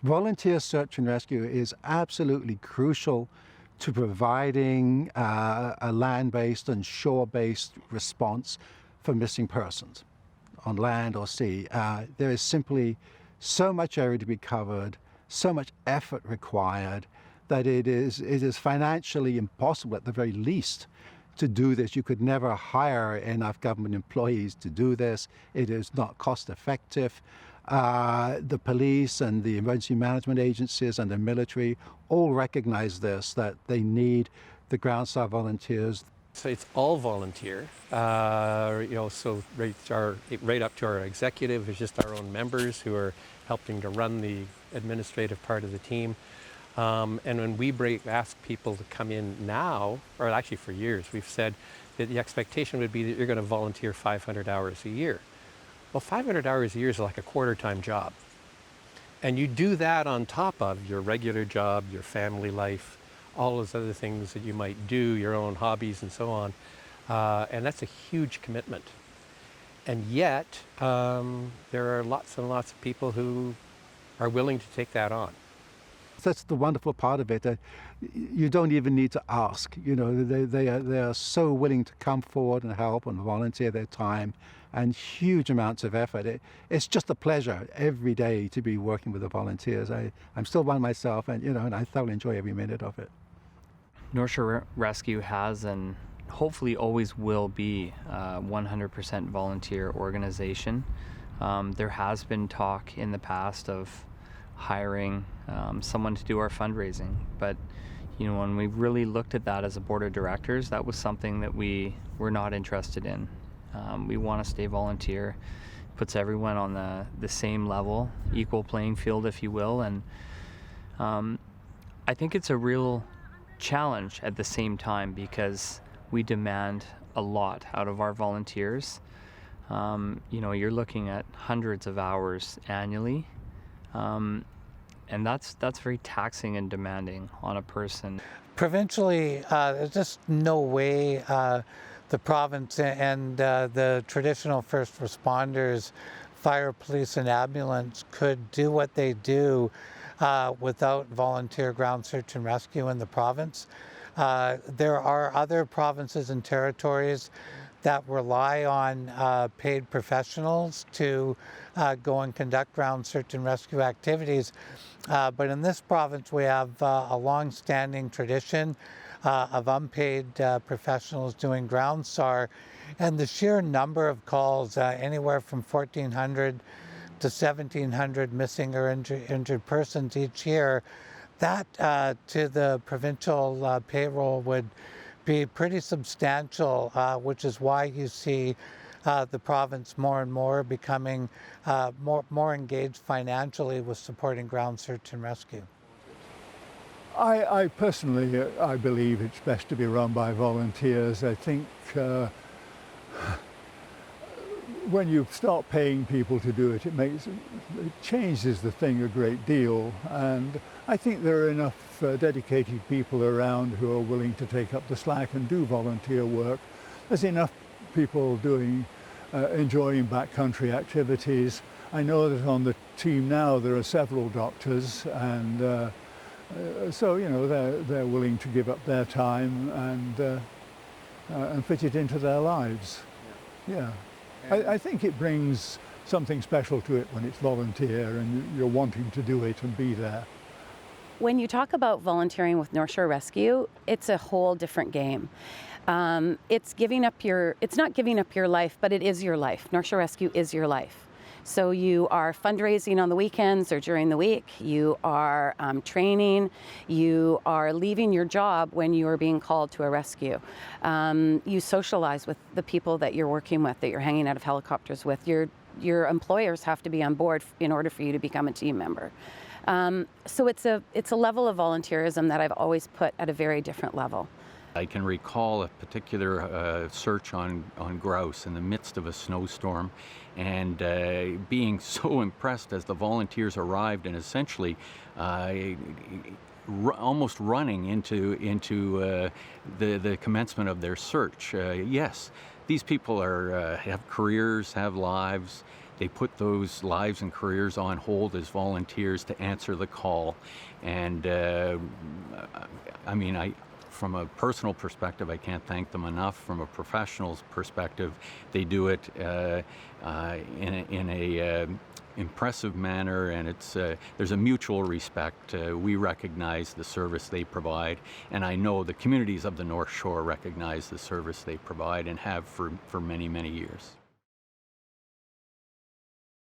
Volunteer search and rescue is absolutely crucial to providing a land-based and shore-based response for missing persons on land or sea. There is simply so much area to be covered, so much effort required, that it is financially impossible at the very least to do this. You could never hire enough government employees to do this. It is not cost effective. The police and the emergency management agencies and the military all recognize this, that they need the Ground SAR volunteers. So it's all volunteer, so right up to our executive is just our own members who are helping to run the administrative part of the team. And when we ask people to come in now, or actually for years, we've said that the expectation would be that you're going to volunteer 500 hours a year. Well, 500 hours a year is like a quarter-time job. And you do that on top of your regular job, your family life, all those other things that you might do, your own hobbies and so on. And that's a huge commitment. And yet, there are lots and lots of people who are willing to take that on. That's the wonderful part of it. You don't even need to ask. You know, they are so willing to come forward and help and volunteer their time, and huge amounts of effort. It's just a pleasure every day to be working with the volunteers. I'm still one myself, and I thoroughly enjoy every minute of it. North Shore Rescue has and hopefully always will be a 100% volunteer organization. There has been talk in the past of hiring someone to do our fundraising, but when we really looked at that as a board of directors, that was something that we were not interested in. We want to stay volunteer, puts everyone on the same level, equal playing field, if you will, and I think it's a real challenge at the same time because we demand a lot out of our volunteers. You're looking at hundreds of hours annually. And that's very taxing and demanding on a person. Provincially, there's just no way the province and the traditional first responders, fire, police, and ambulance could do what they do without volunteer ground search and rescue in the province. There are other provinces and territories that rely on paid professionals to go and conduct ground search and rescue activities. But in this province, we have a long-standing tradition of unpaid professionals doing ground SAR, and the sheer number of calls, anywhere from 1,400 to 1,700 missing or injured persons each year, that to the provincial payroll would be pretty substantial, which is why you see the province more and more becoming more engaged financially with supporting ground search and rescue. I personally, I believe it's best to be run by volunteers. I think when you start paying people to do it, it changes the thing a great deal. And I think there are enough dedicated people around who are willing to take up the slack and do volunteer work. There's enough people enjoying backcountry activities. I know that on the team now there are several doctors, and so they're willing to give up their time and fit it into their lives. Yeah. I think it brings something special to it when it's volunteer and you're wanting to do it and be there. When you talk about volunteering with North Shore Rescue, it's a whole different game. It's not giving up your life, but it is your life. North Shore Rescue is your life. So you are fundraising on the weekends or during the week. You are training. You are leaving your job when you are being called to a rescue. You socialize with the people that you're working with, that you're hanging out of helicopters with. Your employers have to be on board in order for you to become a team member. So it's a level of volunteerism that I've always put at a very different level. I can recall a particular search on grouse in the midst of a snowstorm, and being so impressed as the volunteers arrived and essentially almost running into the commencement of their search. Yes, these people have careers, have lives. they put those lives and careers on hold as volunteers to answer the call. And I mean, from a personal perspective, I can't thank them enough. From a professional's perspective, they do it in a impressive manner, and there's a mutual respect. We recognize the service they provide, and I know the communities of the North Shore recognize the service they provide and have for many, many years.